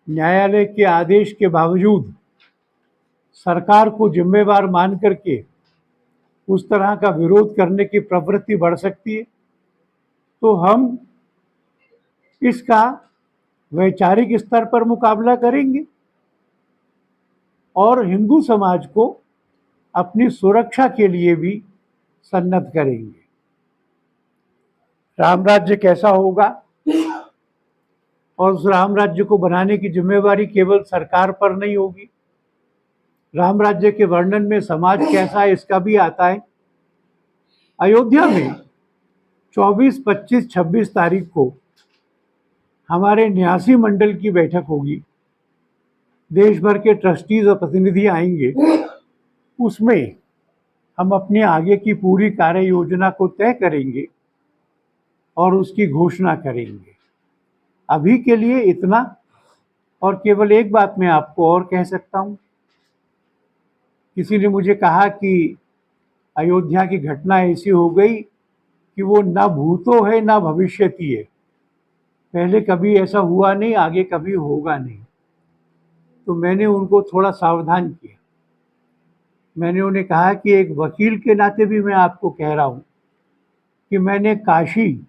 न्यायालय के आदेश के बावजूद सरकार को जिम्मेवार मान करके उस तरह का विरोध करने की प्रवृत्ति बढ़ सकती है, तो हम इसका वैचारिक स्तर पर मुकाबला करेंगे और हिंदू समाज को अपनी सुरक्षा के लिए भी सन्नद्ध करेंगे। राम राज्य कैसा होगा और उस राम राज्य को बनाने की जिम्मेवारी केवल सरकार पर नहीं होगी। राम राज्य के वर्णन में समाज कैसा है इसका भी आता है। अयोध्या में 24, 25, 26 तारीख को हमारे न्यासी मंडल की बैठक होगी। देश भर के ट्रस्टीज और प्रतिनिधि आएंगे। उसमें हम अपनी आगे की पूरी कार्य योजना को तय करेंगे और उसकी घोषणा करेंगे। अभी के लिए इतना। और केवल एक बात मैं आपको और कह सकता हूँ। किसी ने मुझे कहा कि अयोध्या की घटना ऐसी हो गई कि वो ना भूतो है ना भविष्यति है, पहले कभी ऐसा हुआ नहीं, आगे कभी होगा नहीं। तो मैंने उनको थोड़ा सावधान किया। मैंने उन्हें कहा कि एक वकील के नाते भी मैं आपको कह रहा हूँ कि मैंने काशी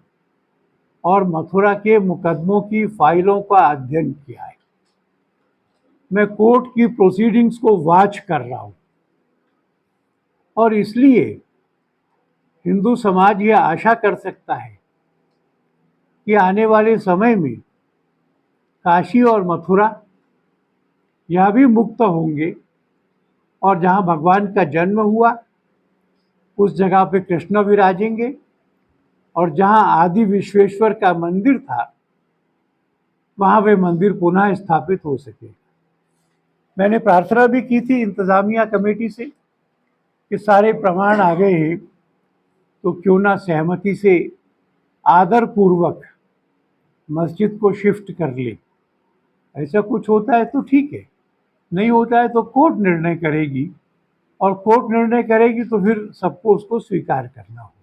और मथुरा के मुकदमों की फाइलों का अध्ययन किया है। मैं कोर्ट की प्रोसीडिंग्स को वॉच कर रहा हूँ और इसलिए हिंदू समाज ये आशा कर सकता है कि आने वाले समय में काशी और मथुरा यह भी मुक्त होंगे और जहाँ भगवान का जन्म हुआ उस जगह पे कृष्ण विराजेंगे और जहाँ आदि विश्वेश्वर का मंदिर था वहाँ वे मंदिर पुनः स्थापित हो सके। मैंने प्रार्थना भी की थी इंतजामिया कमेटी से कि सारे प्रमाण आ गए हैं तो क्यों ना सहमति से आदर पूर्वक मस्जिद को शिफ्ट कर ले। ऐसा कुछ होता है तो ठीक है, नहीं होता है तो कोर्ट निर्णय करेगी और कोर्ट निर्णय करेगी तो फिर सबको उसको स्वीकार करना होगा।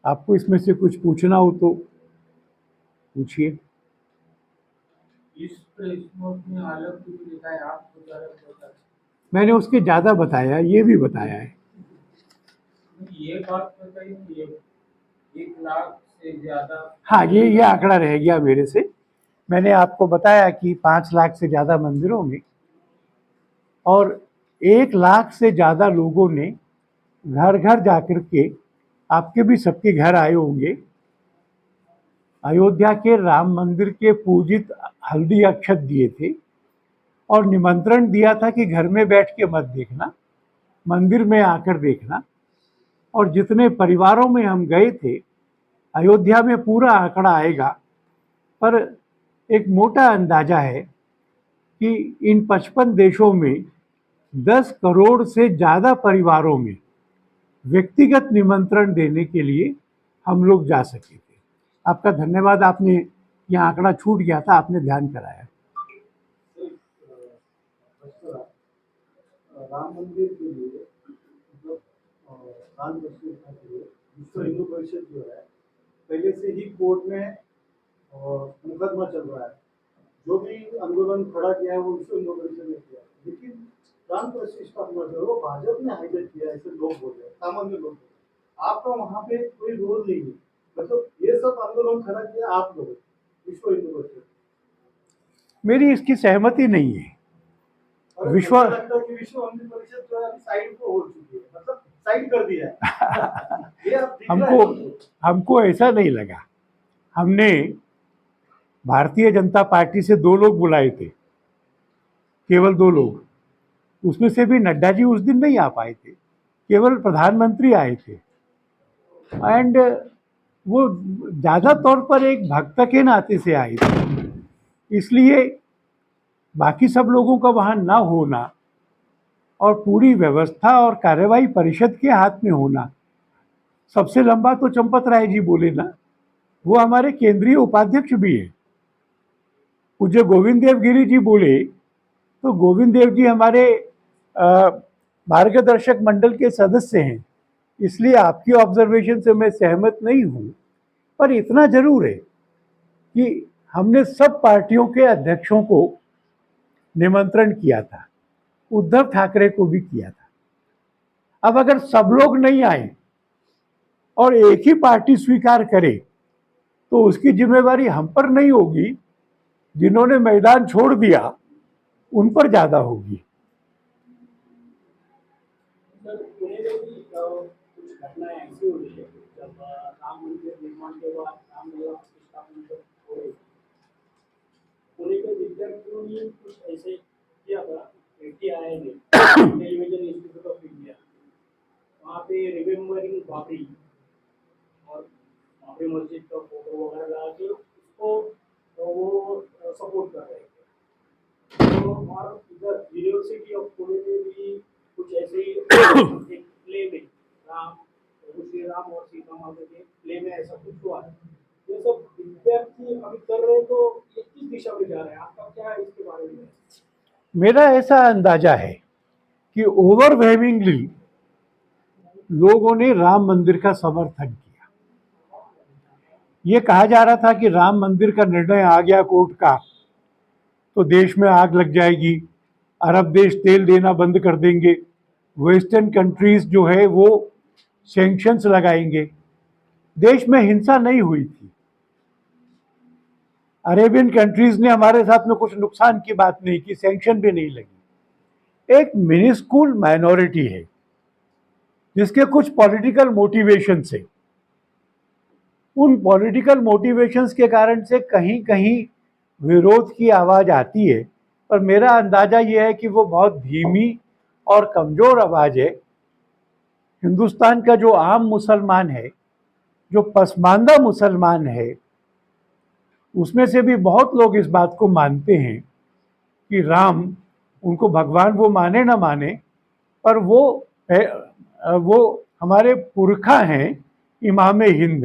आपको इसमें से कुछ पूछना हो तो पूछिए। इस प्रेस नोट में अलग कुछ लिखा है, आप कुछ अलग बता। मैंने उसके ज़्यादा बताया, ये भी बताया है। ये बात बताइए, 1 लाख से ज़्यादा। हाँ, ये आंकड़ा रह गया मेरे से। मैंने आपको बताया कि 5 लाख से ज़्यादा मंदिरों में और 1 लाख से ज़्यादा लोगों ने घर घर जाकर के, आपके भी सबके घर आए होंगे, अयोध्या के राम मंदिर के पूजित हल्दी अक्षत दिए थे और निमंत्रण दिया था कि घर में बैठ के मत देखना, मंदिर में आकर देखना। और जितने परिवारों में हम गए थे, अयोध्या में पूरा आंकड़ा आएगा, पर एक मोटा अंदाजा है कि इन 55 देशों में 10 करोड़ से ज़्यादा परिवारों में व्यक्तिगत निमंत्रण देने के लिए हम लोग जा सके थे। आपका धन्यवाद, आपने यह आंकड़ा छूट गया था, आपने ध्यान कराया। राम मंदिर के लिए जो दान प्रतिष्ठा के लिए विश्व हिंदू परिषद जो है पहले से ही कोर्ट में मुकदमा चल रहा है। जो भी आंदोलन खड़ा किया है वो विश्व हिंदू परिषद ने किया, लेकिन प्राण प्रतिष्ठा जो भाजपा ने हाईलाइट किया, ऐसे लोग बोल रहे हैं, सामान्य लोग। आपका वहाँ पे कोई रोल नहीं है, मतलब ये सब आंदोलन खड़ा किया आप लोग, विश्व हिंदू परिषद। मेरी इसकी सहमति नहीं है। विश्व हिंदू परिषद जो है साइड को हो चुकी है, मतलब साइड कर दिया है। हमको ऐसा नहीं लगा। हमने भारतीय जनता पार्टी से 2 लोग बुलाए थे, केवल 2 लोग। उसमें से भी नड्डा जी उस दिन नहीं आ पाए थे, केवल प्रधानमंत्री आए थे। एंड वो ज़्यादा तौर पर एक भक्त के नाते से आए थे, इसलिए बाकी सब लोगों का वहाँ ना होना और पूरी व्यवस्था और कार्यवाही परिषद के हाथ में होना। सबसे लंबा तो चंपत राय जी बोले ना, वो हमारे केंद्रीय उपाध्यक्ष भी है। पूज्य गोविंद देव गिरी जी बोले तो गोविंद देव जी हमारे मार्गदर्शक मंडल के सदस्य हैं, इसलिए आपकी ऑब्जर्वेशन से मैं सहमत नहीं हूँ। पर इतना जरूर है कि हमने सब पार्टियों के अध्यक्षों को निमंत्रण किया था, उद्धव ठाकरे को भी किया था। अब अगर सब लोग नहीं आए और एक ही पार्टी स्वीकार करे तो उसकी जिम्मेवारी हम पर नहीं होगी, जिन्होंने मैदान छोड़ दिया उन पर ज्यादा होगी। सर, पुणे में भी कुछ घटनाएं ऐसी हो रही है जब राम मंदिर निर्माण के बाद रामलला प्रतिष्ठापन जब हो रही थी, पुणे के विद्यार्थियों ने कुछ ऐसे किया था, ATI ने टेलीविजन इंस्टीट्यूट ऑफ इंडिया, वहाँ पे रिमेम्बरिंग बाबरी और बाबरी मस्जिद का फोटो वगैरह लगा के उसको वो सपोर्ट कर रहे थे। तो और इधर यूनिवर्सिटी ऑफ पुणे में भी कुछ ऐसे ही एक प्ले में राम प्रभु श्री राम और सीता माता के प्ले में ऐसा कुछ हुआ है। ये सब विद्यार्थी अभी कर रहे हैं, तो ये किस दिशा में जा रहे हैं? आपका क्या है इसके बारे में? मेरा ऐसा अंदाजा है कि ओवरवेलमिंगली लोगों ने राम मंदिर का समर्थन किया। ये कहा जा रहा था कि राम मंदिर का निर्णय आ गया कोर्ट का तो देश में आग लग जाएगी, अरब देश तेल देना बंद कर देंगे, वेस्टर्न कंट्रीज जो है वो सैंक्शंस लगाएंगे। देश में हिंसा नहीं हुई थी। अरेबियन कंट्रीज ने हमारे साथ में कुछ नुकसान की बात नहीं की, सैंक्शन भी नहीं लगी। एक मिनिस्कूल माइनॉरिटी है जिसके कुछ पॉलिटिकल मोटिवेशंस है। उन पॉलिटिकल मोटिवेशंस के कारण से कहीं कहीं विरोध की आवाज़ आती है, पर मेरा अंदाज़ा ये है कि वो बहुत धीमी और कमज़ोर आवाज़ है। हिंदुस्तान का जो आम मुसलमान है, जो पसमानदा मुसलमान है, उसमें से भी बहुत लोग इस बात को मानते हैं कि राम, उनको भगवान वो माने ना माने, पर वो हमारे पुरखा हैं, इमाम हिंद हैं।